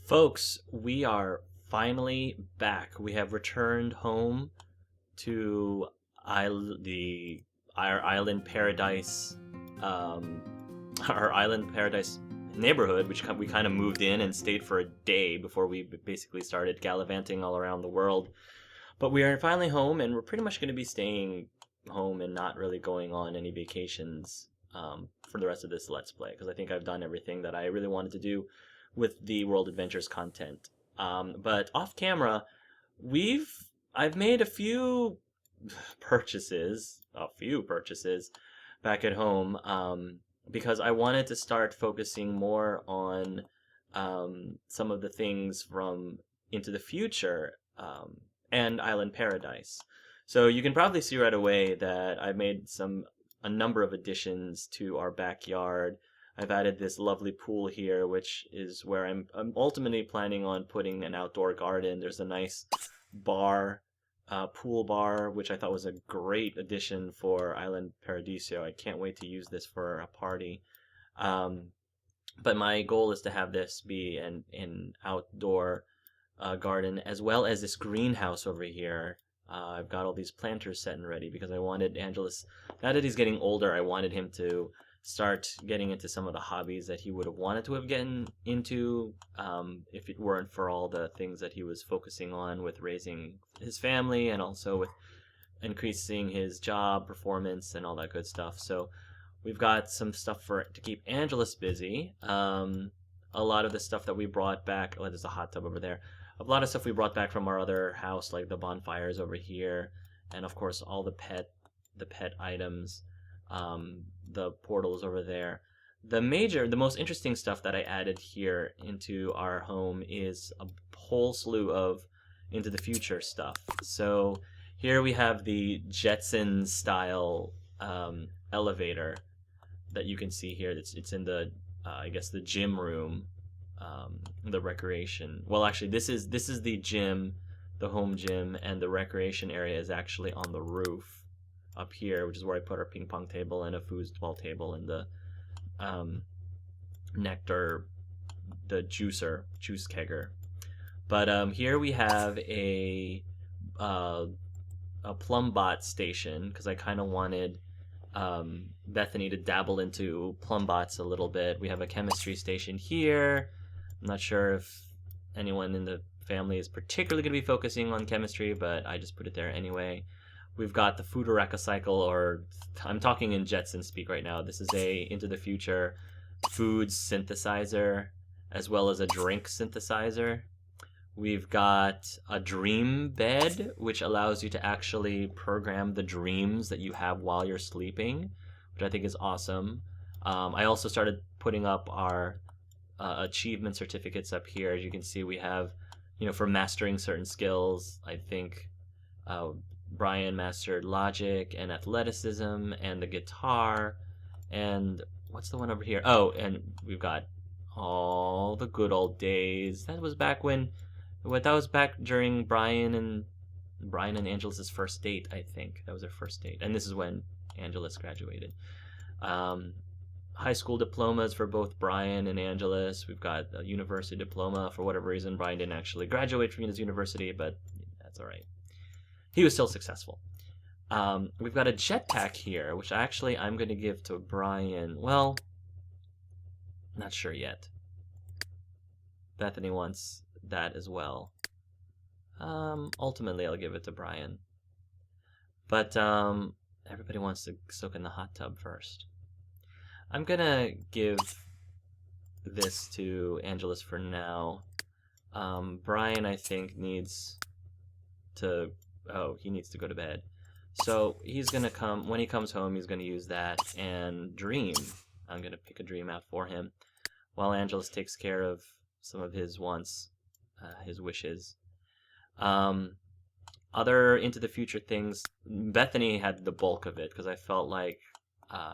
Folks, we are finally back. We have returned home to our island paradise, um, our island paradise neighborhood, which we kind of moved in and stayed for a day before we basically started gallivanting all around the world. But we are finally home, and we're pretty much going to be staying home and not really going on any vacations for the rest of this Let's Play, because I think I've done everything that I really wanted to do with the World Adventures content. But off camera, we've I've made a few purchases back at home, because I wanted to start focusing more on some of the things from Into the Future, and Island Paradise. So you can probably see right away that I made a number of additions to our backyard. I've added this lovely pool here, which is where I'm ultimately planning on putting an outdoor garden. There's a nice bar, pool bar, which I thought was a great addition for Island Paradiso. I can't wait to use this for a party. Um, but my goal is to have this be an outdoor garden, as well as this greenhouse over here. I've got all these planters set and ready because I wanted Angelus, now that he's getting older, I wanted him to start getting into some of the hobbies that he would have wanted to have gotten into, if it weren't for all the things that he was focusing on with raising his family and also with increasing his job performance and all that good stuff. So we've got some stuff to keep Angelus busy. A lot of the stuff that we brought back. Oh, there's a hot tub over there. A lot of stuff we brought back from our other house, like the bonfires over here, and of course all the pet items, the portals over there. The most interesting stuff that I added here into our home is a whole slew of Into the Future stuff. So here we have the Jetsons style elevator that you can see here. It's in the I guess the gym room, the recreation. Well, actually, this is the gym, the home gym, and the recreation area is actually on the roof up here, which is where I put our ping pong table and a foosball table and the nectar, the juice kegger. But here we have uh, a plumbot station because I kind of wanted Bethany to dabble into plumbots a little bit. We have a chemistry station here. I'm not sure if anyone in the family is particularly going to be focusing on chemistry, but I just put it there anyway. We've got the Foodoreka cycle, or I'm talking in Jetson speak right now. This is a Into the Future food synthesizer, as well as a drink synthesizer. We've got a dream bed, which allows you to actually program the dreams that you have while you're sleeping, which I think is awesome. I also started putting up our achievement certificates up here. As you can see, we have, for mastering certain skills, I think Brian mastered logic and athleticism and the guitar. And what's the one over here? Oh, and we've got all the good old days. That was back during Brian and Angelus's first date, I think. That was their first date. And this is when Angelus graduated. High school diplomas for both Brian and Angelus. We've got a university diploma. For whatever reason, Brian didn't actually graduate from his university, but that's all right. He was still successful. We've got a jetpack here, which actually I'm going to give to Brian. Well, not sure yet. Bethany wants that as well. Ultimately, I'll give it to Brian. But everybody wants to soak in the hot tub first. I'm gonna give this to Angelus for now. Brian, I think, needs to... Oh, he needs to go to bed. So he's gonna when he comes home, he's gonna use that and dream. I'm gonna pick a dream out for him while Angelus takes care of some of his wants, his wishes. Other Into the Future things, Bethany had the bulk of it because I felt like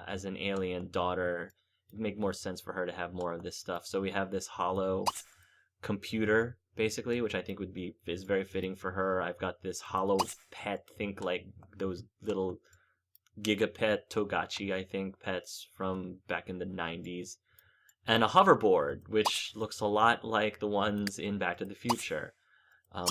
as an alien daughter, it'd make more sense for her to have more of this stuff. So we have this hollow computer, basically, which I think is very fitting for her. I've got this hollow pet, think like those little Gigapet Togachi, I think, pets from back in the 90s. and a hoverboard, which looks a lot like the ones in Back to the Future,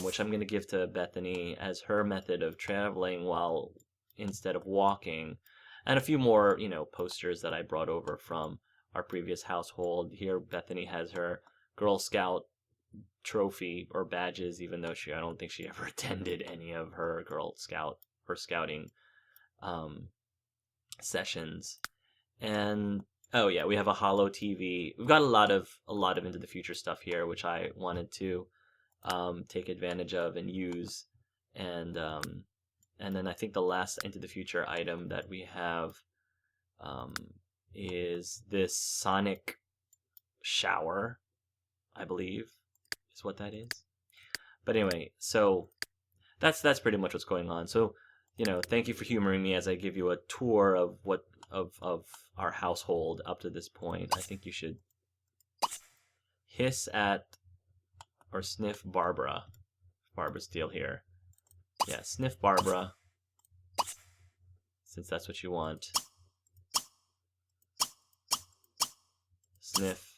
which I'm going to give to Bethany as her method of traveling while instead of walking, and a few more, posters that I brought over from our previous household. Here, Bethany has her Girl Scout trophy or badges, even though I don't think she ever attended any of her scouting sessions. And oh yeah, we have a holo TV. We've got a lot of Into the Future stuff here, which I wanted to take advantage of and use. And then I think the last Into the Future item that we have is this sonic shower, I believe, is what that is. But anyway, so that's pretty much what's going on. So, thank you for humoring me as I give you a tour of what of our household up to this point. I think you should hiss at or sniff Barbara. Barbara Steele here. Yeah, sniff Barbara, since that's what you want. Sniff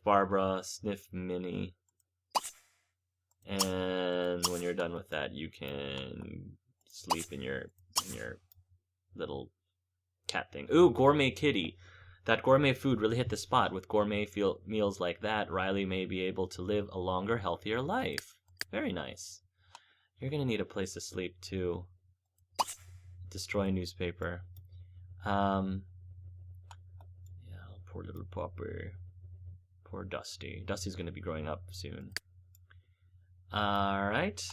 Barbara, sniff Minnie. And when you're done with that, you can sleep in your little cat thing. Ooh, gourmet kitty. That gourmet food really hit the spot. With gourmet meals like that, Riley may be able to live a longer, healthier life. Very nice. You're gonna need a place to sleep too. Destroy newspaper. Yeah, poor little puppy. Poor Dusty. Dusty's gonna be growing up soon. Alright.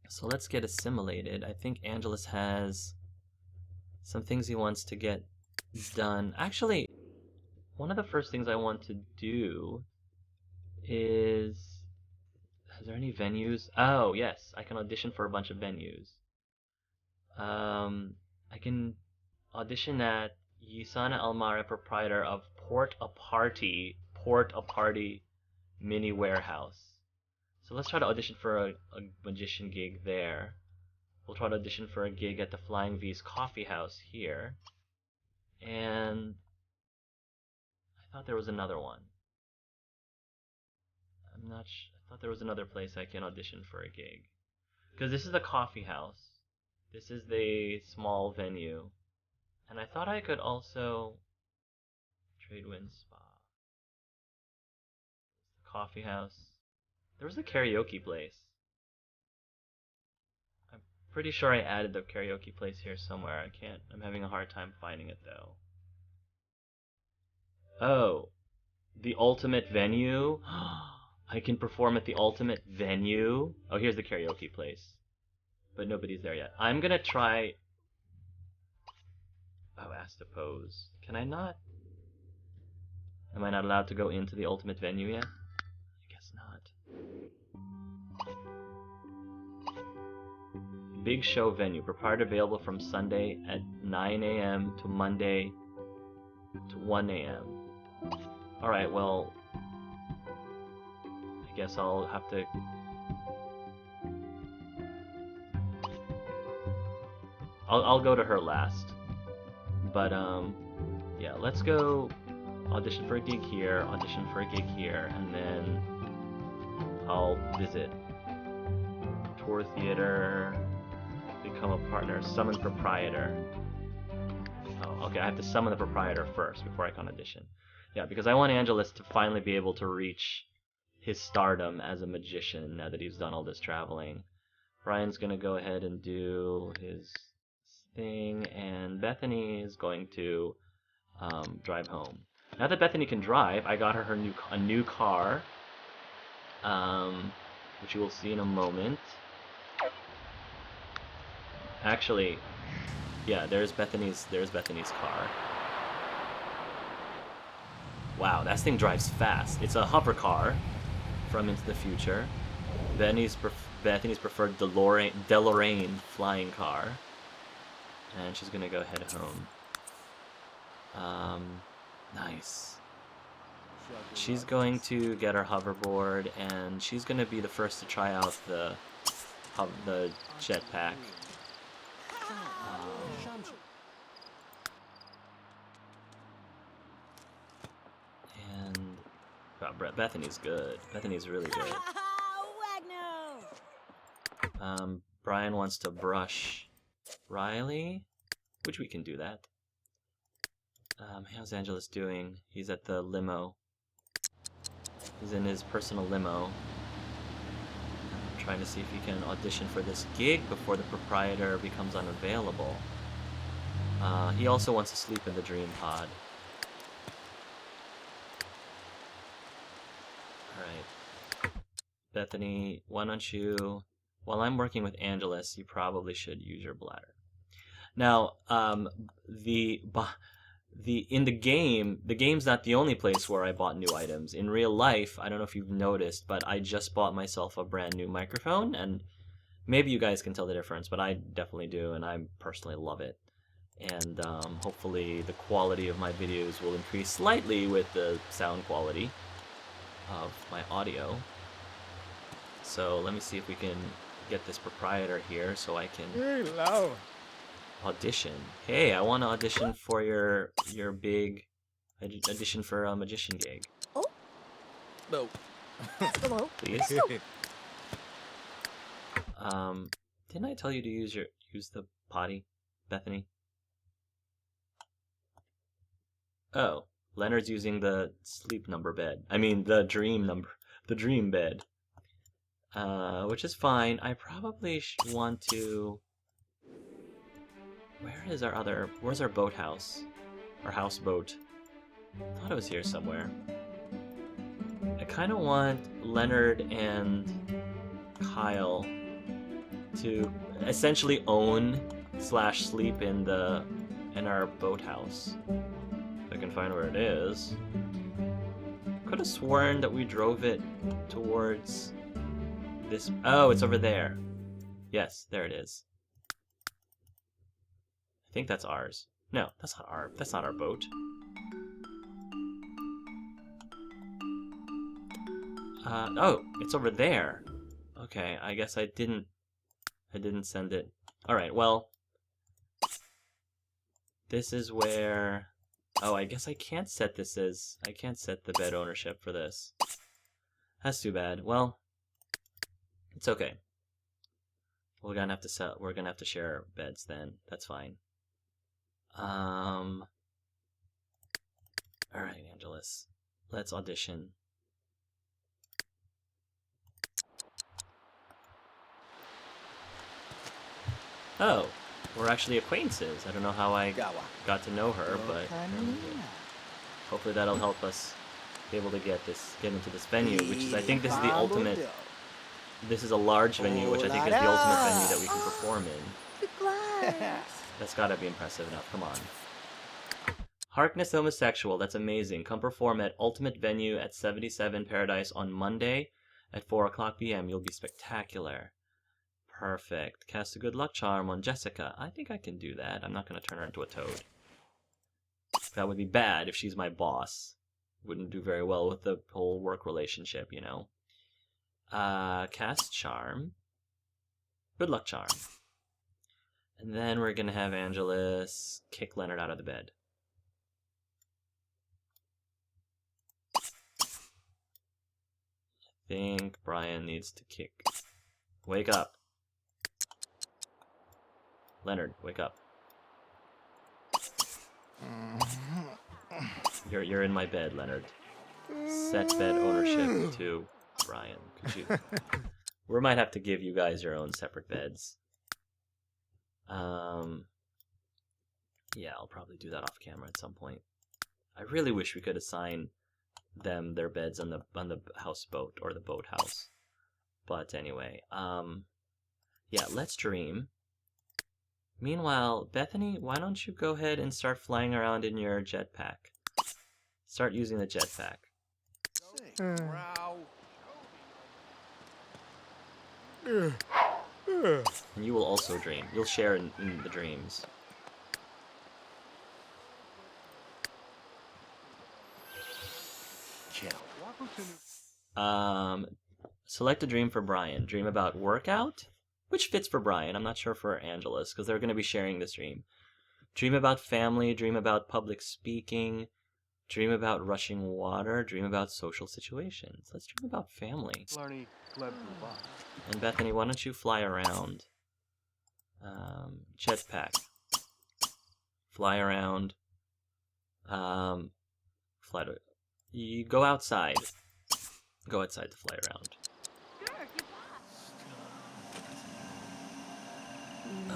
So let's get assimilated. I think Angelus has some things he wants to get done. Actually, one of the first things I want to do is... Is there any venues? Oh, yes. I can audition for a bunch of venues. I can audition at Yisana Almara, proprietor of Port a Party Mini Warehouse. So let's try to audition for a magician gig there. We'll try to audition for a gig at the Flying V's Coffee House here. And I thought there was another one. I'm not sure. I thought there was another place I can audition for a gig. Because this is the coffee house. This is the small venue. And I thought I could also... Tradewind Spa. The coffee house. There was a karaoke place. I'm pretty sure I added the karaoke place here somewhere. I'm having a hard time finding it though. Oh. The ultimate venue? I can perform at the ultimate venue? Oh, here's the karaoke place. But nobody's there yet. I'm gonna try... Oh, ask to pose. Can I not? Am I not allowed to go into the ultimate venue yet? I guess not. Big show venue. Proprietor available from Sunday at 9 a.m. to Monday to 1 a.m. Alright, well... I guess I'll have to... I'll go to her last. But, yeah, let's go audition for a gig here, audition for a gig here, and then I'll visit. Tour theater, become a partner, summon proprietor. Oh, okay, I have to summon the proprietor first before I can audition. Yeah, because I want Angelus to finally be able to reach his stardom as a magician now that he's done all this traveling. Brian's gonna go ahead and do his thing, and Bethany is going to drive home. Now that Bethany can drive, I got her a new car, which you will see in a moment. Actually, yeah, there's Bethany's car. Wow, that thing drives fast. It's a hover car from Into the Future. Bethany's preferred DeLorean flying car. And she's gonna go head home. Nice. She's going to get her hoverboard, and she's gonna be the first to try out the jetpack. Bethany's good. Bethany's really good. Brian wants to brush Riley, which we can do that. How's Angelus doing? He's at the limo. He's in his personal limo. I'm trying to see if he can audition for this gig before the proprietor becomes unavailable. He also wants to sleep in the dream pod. Alright. Bethany, why don't you... While I'm working with Angelus, you probably should use your bladder. Now, in the game's not the only place where I bought new items. In real life, I don't know if you've noticed, but I just bought myself a brand new microphone, and maybe you guys can tell the difference, but I definitely do, and I personally love it. And hopefully the quality of my videos will increase slightly with the sound quality of my audio. So let me see if we can get this proprietor here so I can audition. Hey, I want to audition for your big audition for a magician gig. Oh. No. Please. Didn't I tell you to use the potty, Bethany? Oh, Leonard's using the sleep number bed. I mean the dream bed. Which is fine. I probably want to... Where's our boathouse? Our houseboat. I thought it was here somewhere. I kind of want Leonard and Kyle to essentially own / sleep in our boathouse. If I can find where it is. Could have sworn that we drove it towards this. Oh, it's over there. Yes, there it is. I think that's ours. No, that's not our boat. Oh, it's over there. Okay, I guess I didn't send it. All right, well, this is where... Oh, I guess I can't set the bed ownership for this. That's too bad. Well, it's okay. We're gonna have to share beds then. That's fine. All right, Angelus. Let's audition. Oh, we're actually acquaintances. I don't know how I got to know her, but hopefully that'll help us be able to get into this venue, which is, I think this is the ultimate. This is a large venue, which I think is the ultimate venue that we can perform in. That's gotta be impressive enough. Come on. Harkness Homosexual. That's amazing. Come perform at Ultimate Venue at 77 Paradise on Monday at 4:00 p.m. You'll be spectacular. Perfect. Cast a good luck charm on Jessica. I think I can do that. I'm not going to turn her into a toad. That would be bad if she's my boss. Wouldn't do very well with the whole work relationship, you know. Cast charm. Good luck charm. And then we're going to have Angelus kick Leonard out of the bed. I think Brian needs to kick. Wake up. Leonard, wake up. You're in my bed, Leonard. Set bed ownership to Brian. Could you? We might have to give you guys your own separate beds. Yeah, I'll probably do that off camera at some point. I really wish we could assign them their beds on the houseboat or the boathouse. But anyway, yeah, let's dream. Meanwhile, Bethany, why don't you go ahead and start flying around in your jetpack? Start using the jetpack. And you will also dream. You'll share in the dreams. Select a dream for Brian. Dream about workout? Which fits for Brian. I'm not sure for Angelus, because they're going to be sharing this dream. Dream about family. Dream about public speaking. Dream about rushing water. Dream about social situations. Let's dream about family. And Bethany, why don't you fly around? Jetpack. Fly around. Fly to... You go outside. Go outside to fly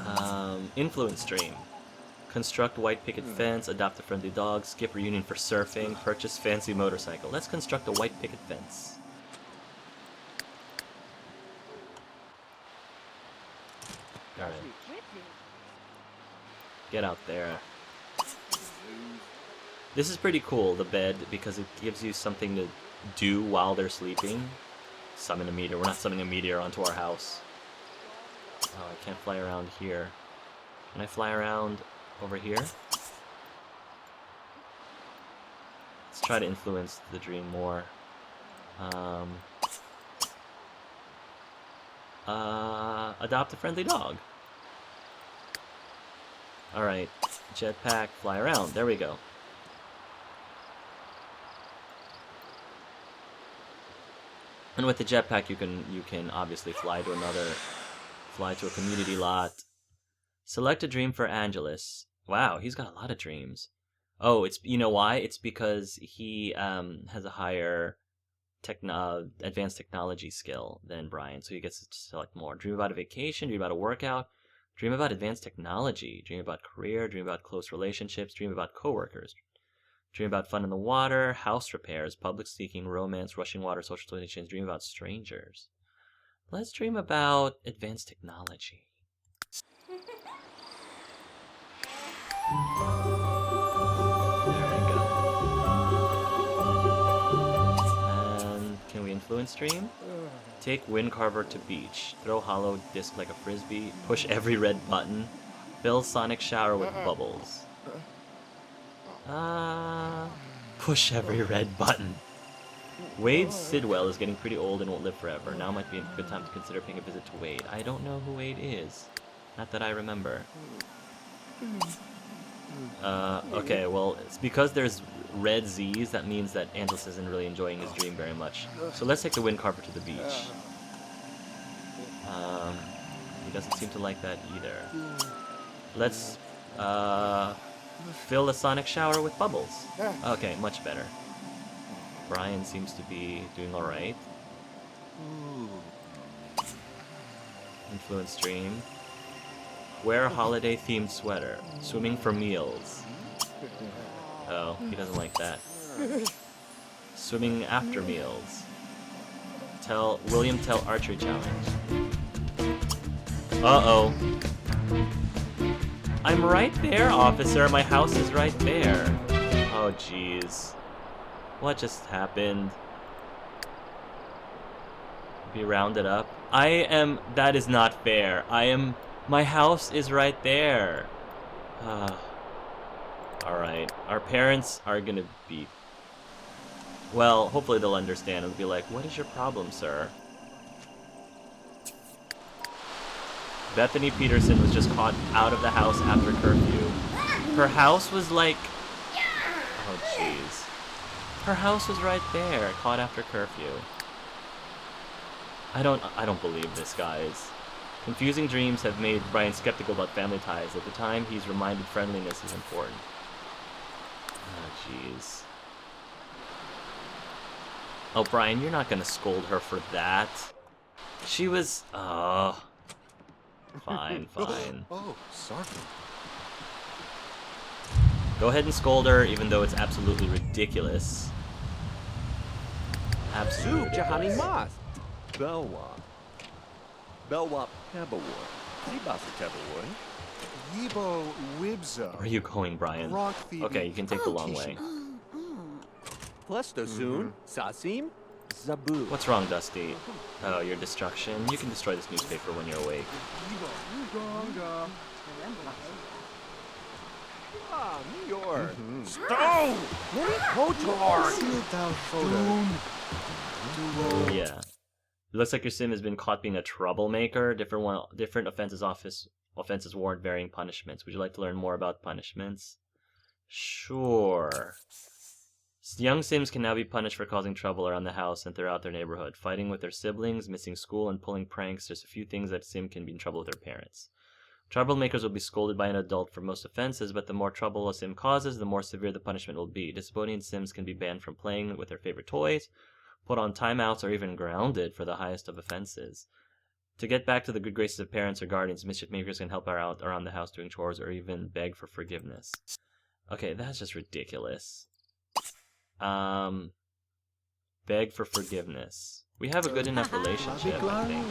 around. Influence dream. Construct white picket fence, adopt a friendly dog, skip reunion for surfing, purchase fancy motorcycle. Let's construct a white picket fence. Alright. Get out there. This is pretty cool, the bed, because it gives you something to do while they're sleeping. Summon a meteor. We're not summoning a meteor onto our house. Oh, I can't fly around here. Can I fly around over here? Let's try to influence the dream more. Adopt a friendly dog. Alright, jetpack, fly around. There we go. And with the jetpack, you can obviously fly to a community lot. Select a dream for Angelus. Wow, he's got a lot of dreams. Oh, you know why? It's because he has a higher advanced technology skill than Brian, so he gets to select more. Dream about a vacation, dream about a workout, dream about advanced technology, dream about career, dream about close relationships, dream about coworkers, dream about fun in the water, house repairs, public speaking, romance, rushing water, social situations, dream about strangers. Let's dream about advanced technology. There we go. And can we influence dream? Take wind carver to beach. Throw hollow disc like a frisbee. Push every red button. Fill sonic shower with bubbles. Push every red button. Wade Sidwell is getting pretty old and won't live forever. Now might be a good time to consider paying a visit to Wade. I don't know who Wade is. Not that I remember. Okay, well, it's because there's red Z's, that means that Angelus isn't really enjoying his dream very much. So let's take the wind carver to the beach. He doesn't seem to like that either. Let's, fill the sonic shower with bubbles. Okay, much better. Brian seems to be doing alright. Influence dream. Wear a holiday-themed sweater. Swimming for meals. Oh, he doesn't like that. Swimming after meals. William tell archery challenge. Uh-oh. I'm right there, officer. My house is right there. Oh, jeez. What just happened? Be rounded up. That is not fair. My house is right there. Alright. Our parents are gonna be... Well, hopefully they'll understand and be like, what is your problem, sir? Bethany Peterson was just caught out of the house after curfew. Her house was like... Oh, jeez. Her house was right there, caught after curfew. I don't believe this, guys. Confusing dreams have made Brian skeptical about family ties. At the time, he's reminded friendliness is important. Oh, jeez. Oh, Brian, you're not gonna scold her for that. She was... Fine, fine. Oh, sorry. Go ahead and scold her, even though it's absolutely ridiculous. Absolutely ridiculous. Mas. Belwa. Belwa Pebawood. Zibasa Tebawood. Yibo Wibza. Where are you going, Brian? Okay, you can take the long way. Plesto soon. Sasim. Zabu. What's wrong, Dusty? Oh, your destruction. You can destroy this newspaper when you're awake. Ah, Mior. Stone! Yeah. It looks like your sim has been caught being a troublemaker. Different offenses warrant varying punishments. Would you like to learn more about punishments? Sure. Young Sims can now be punished for causing trouble around the house and throughout their neighborhood, fighting with their siblings, missing school, and pulling pranks. There's a few things that Sim can be in trouble with their parents. Troublemakers will be scolded by an adult for most offenses, but the more trouble a Sim causes, the more severe the punishment will be. Disobedient Sims can be banned from playing with their favorite toys, put on timeouts, or even grounded for the highest of offenses. To get back to the good graces of parents or guardians, mischief makers can help her out around the house doing chores or even beg for forgiveness. Okay, that's just ridiculous. Beg for forgiveness. We have a good enough relationship, I think.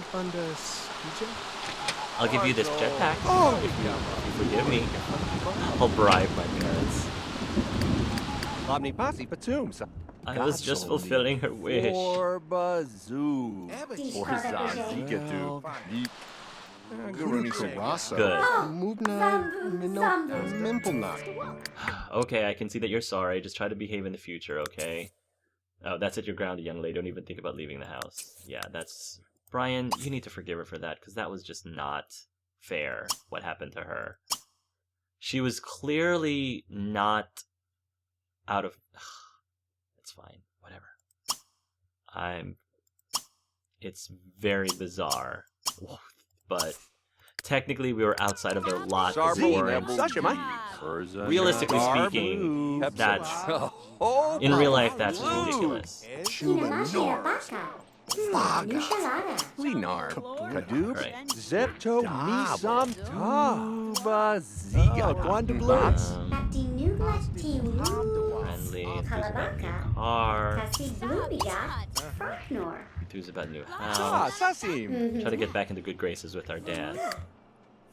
I'll give you this jetpack if you forgive me. I'll bribe my parents. Omnipasi Patum. I was just fulfilling her wish. Or Bazoo. Or Zazigatu. Good. Mimpelna. Okay, I can see that you're sorry. Just try to behave in the future, okay? Oh, that's it. You're grounded, young lady. Don't even think about leaving the house. Yeah, that's... Brian, you need to forgive her for that, because that was just not fair, what happened to her. She was clearly not out of... It's fine. Whatever. It's very bizarre. But technically we were outside of their lot. Realistically speaking, that's... In real life, that's just ridiculous. Linar. Kadoob. Right. Zepto Misam Tuba Ziga Guandablut. Friendly, enthused about new car, enthused about new Ah, house. Sasim. Try to get back into good graces with our dad.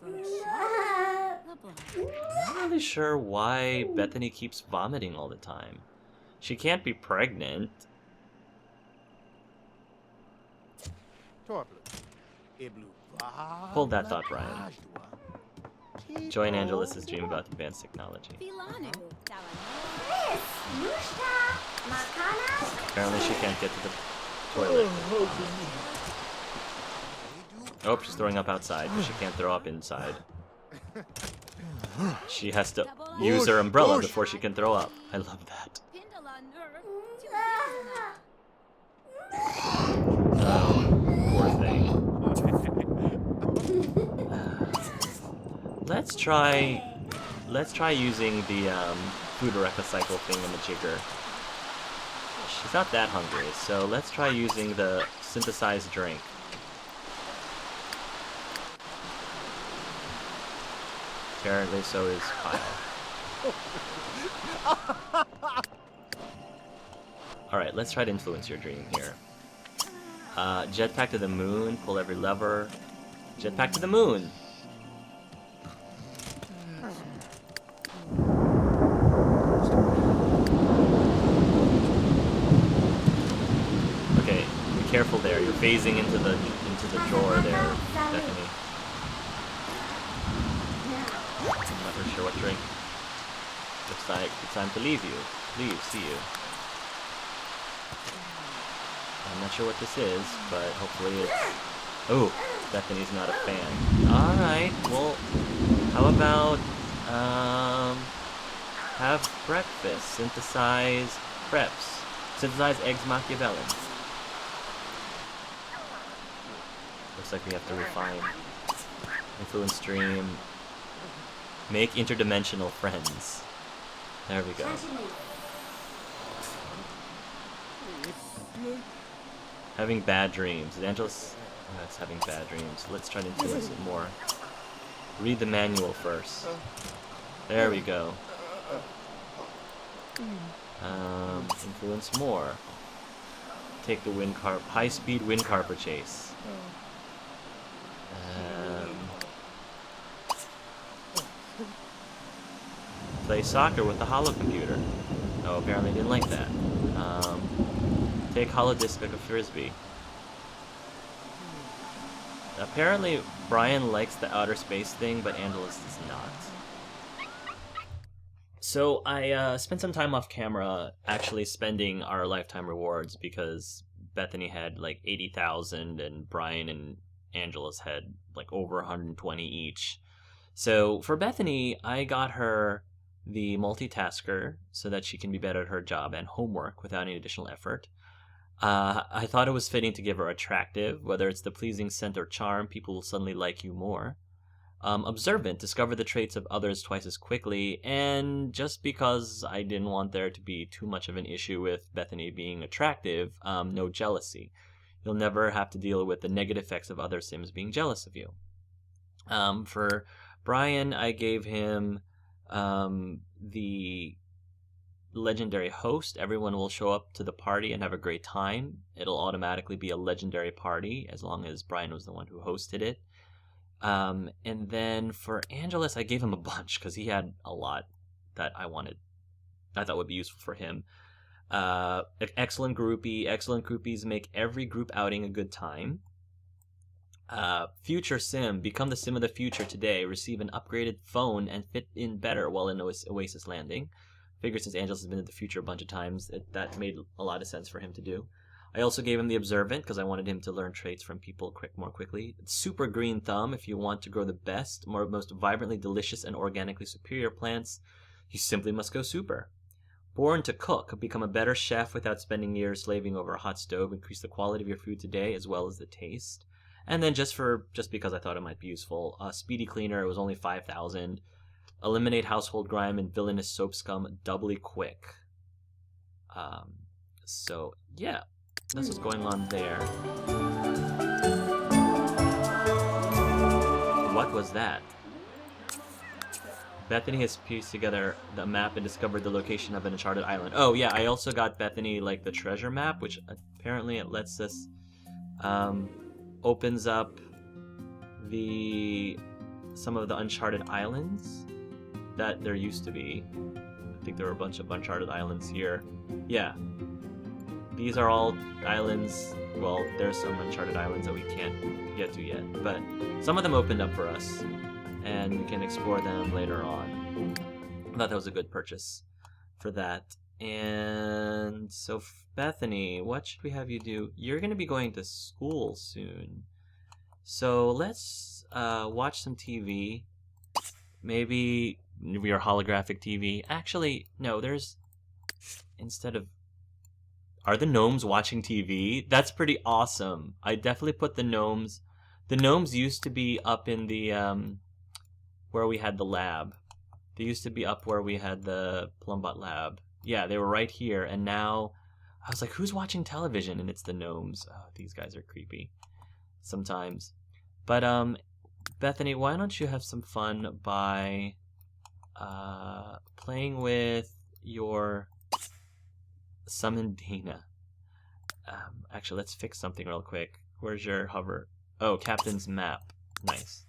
Not really sure why Bethany keeps vomiting all the time. She can't be pregnant. Hold that thought, Brian. Joy and Angelus's dream about advanced technology. Apparently she can't get to the toilet. Oh, she's throwing up outside, but she can't throw up inside. She has to use her umbrella before she can throw up. I love that. Oh, poor thing. Let's try using the food recycle thingamajigger. She's not that hungry, so let's try using the synthesized drink. Apparently, so is Kyle. Alright, let's try to influence your dream here. Jetpack to the moon, pull every lever. Jetpack to the moon! Okay, be careful there. You're phasing into the drawer there, Bethany. I'm not really sure what drink. Looks like it's time to leave you. Leave, see you. I'm not sure what this is, but hopefully it's... Oh, Bethany's not a fan. Alright, well, how about, have breakfast. Synthesize preps. Synthesize eggs Machiavellian. Looks like we have to refine. Influence stream. Make interdimensional friends. There we go. Having bad dreams. Is Angelus... Oh, it's having bad dreams. Let's try to influence it more. Read the manual first. There we go. Influence more. Take the wind car... High-speed wind carper chase. Play soccer with the holocomputer. Oh, apparently I didn't like that. Take holodisc like a frisbee. Apparently, Brian likes the outer space thing, but Angelus does not. So I spent some time off camera actually spending our lifetime rewards because Bethany had like 80,000 and Brian and Angelus had like over 120 each. So for Bethany, I got her the multitasker so that she can be better at her job and homework without any additional effort. I thought it was fitting to give her attractive, whether it's the pleasing scent or charm, people will suddenly like you more. Observant, discover the traits of others twice as quickly, and just because I didn't want there to be too much of an issue with Bethany being attractive, no jealousy. You'll never have to deal with the negative effects of other Sims being jealous of you. For Brian, I gave him the legendary host. Everyone will show up to the party and have a great time. It'll automatically be a legendary party as long as Brian was the one who hosted it. And then for Angelus, I gave him a bunch because he had a lot that I thought would be useful for him. Excellent groupie. Excellent groupies make every group outing a good time. Future Sim. Become the Sim of the future today. Receive an upgraded phone and fit in better while in Oasis Landing. Figure since Angelus has been in the future a bunch of times, that made a lot of sense for him to do. I also gave him the Observant because I wanted him to learn traits from people more quickly. Super Green Thumb, if you want to grow the best, most vibrantly delicious and organically superior plants, you simply must go super. Born to Cook, become a better chef without spending years slaving over a hot stove. Increase the quality of your food today as well as the taste. And then just because I thought it might be useful, Speedy Cleaner, it was only 5,000. Eliminate household grime and villainous soap scum doubly quick. So yeah. That's what's going on there. What was that? Bethany has pieced together the map and discovered the location of an uncharted island. Oh yeah, I also got Bethany like the treasure map, which apparently it lets us opens up some of the uncharted islands that there used to be. I think there were a bunch of uncharted islands here. Yeah. These are all islands. Well, there's some uncharted islands that we can't get to yet, but some of them opened up for us, and we can explore them later on. I thought that was a good purchase for that. And so, Bethany, what should we have you do? You're going to be going to school soon, so let's watch some TV. Maybe your holographic TV. Actually, no. Are the gnomes watching TV? That's pretty awesome. I definitely put the gnomes. The gnomes used to be up in the where we had the lab. They used to be up where we had the Plumbot lab. Yeah, they were right here, and now I was like, who's watching television? And it's the gnomes. Oh, these guys are creepy sometimes. But Bethany, why don't you have some fun by playing with your Summon Dana. Actually, let's fix something real quick. Where's your hover? Oh, Captain's Map. Nice.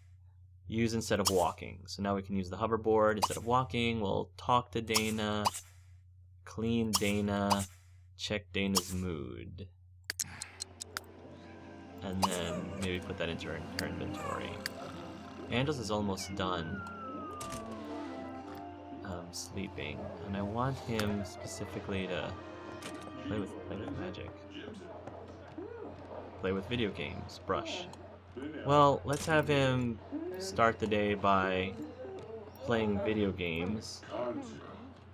Use instead of walking. So now we can use the hoverboard instead of walking. We'll talk to Dana, clean Dana, check Dana's mood. And then maybe put that into her inventory. Angelus is almost done sleeping. And I want him specifically to play with magic. Play with video games. Brush. Well, let's have him start the day by playing video games.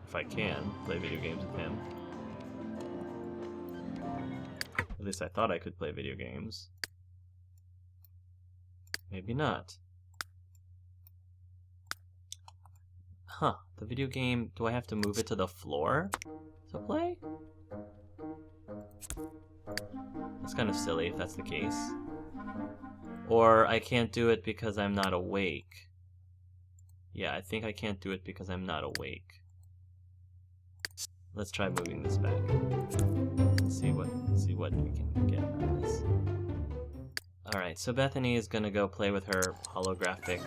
If I can play video games with him. At least I thought I could play video games. Maybe not. Huh, the video game, do I have to move it to the floor to play? That's kind of silly if that's the case. Or I can't do it because I'm not awake. Yeah, I think I can't do it because I'm not awake. Let's try moving this back. Let's see what we can get out of this. Alright, so Bethany is gonna go play with her holographic